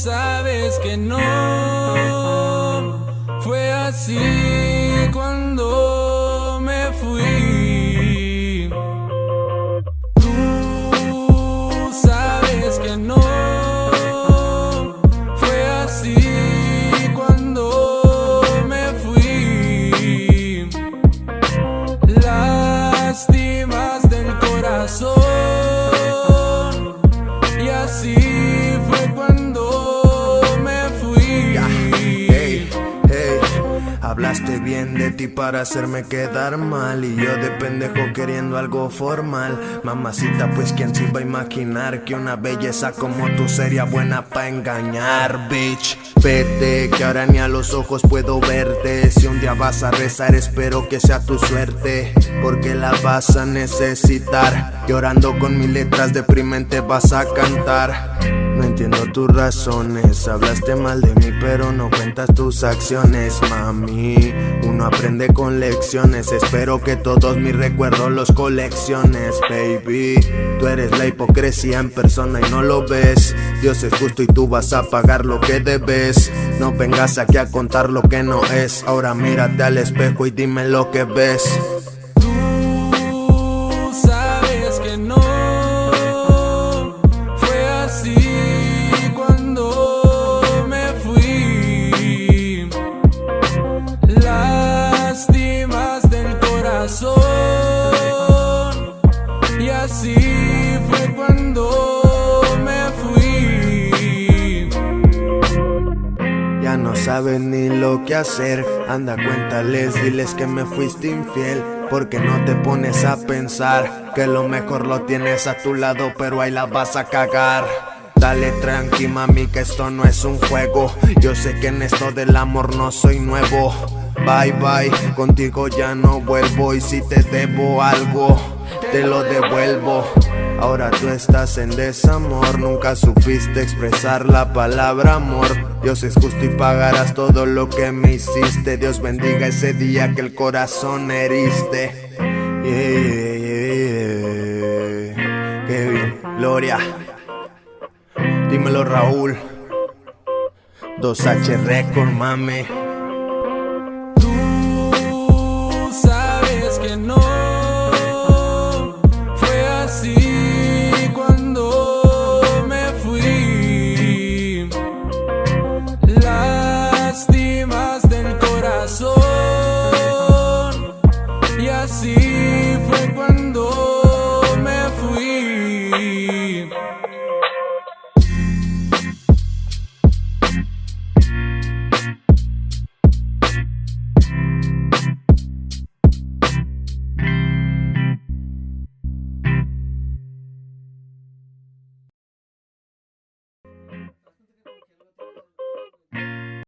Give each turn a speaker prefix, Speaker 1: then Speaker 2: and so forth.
Speaker 1: sabes que no fue así cuando me fui. Tú sabes que no fue así cuando me fui. Lástimas del corazón, y así fue cuando me fui.
Speaker 2: Hey, hey, hablaste bien de ti para hacerme quedar mal, y yo de pendejo queriendo algo formal. Mamacita, pues quién se iba a imaginar que una belleza como tú sería buena pa' engañar, bitch. Vete, que ahora ni a los ojos puedo verte. Si un día vas a rezar, espero que sea tu suerte, porque la vas a necesitar. Llorando con mis letras deprimente vas a cantar. No entiendo tus razones, hablaste mal de mí pero no cuentas tus acciones, mami. Uno aprende con lecciones, espero que todos mis recuerdos los colecciones, baby. Tú eres la hipocresía en persona y no lo ves. Dios es justo y tú vas a pagar lo que debes. No vengas aquí a contar lo que no es. Ahora mírate al espejo y dime lo que ves.
Speaker 1: Tú sabes que no fue así cuando me fui. Lástimas del corazón, y así fue cuando me fui.
Speaker 2: Ya no sabes ni lo que hacer. Anda, cuéntales, diles que me fuiste infiel, porque no te pones a pensar que lo mejor lo tienes a tu lado, pero ahí la vas a cagar. Dale tranqui, mami, que esto no es un juego. Yo sé que en esto del amor no soy nuevo. Bye bye, contigo ya no vuelvo, y si te debo algo, te lo devuelvo. Ahora tú estás en desamor, nunca supiste expresar la palabra amor. Dios es justo y pagarás todo lo que me hiciste. Dios bendiga ese día que el corazón heriste. Kevin, Gloria, dímelo Raúl, 2H Record, mami.
Speaker 1: Tú sabes que no fue así cuando me fui. Lástimas del corazón, y así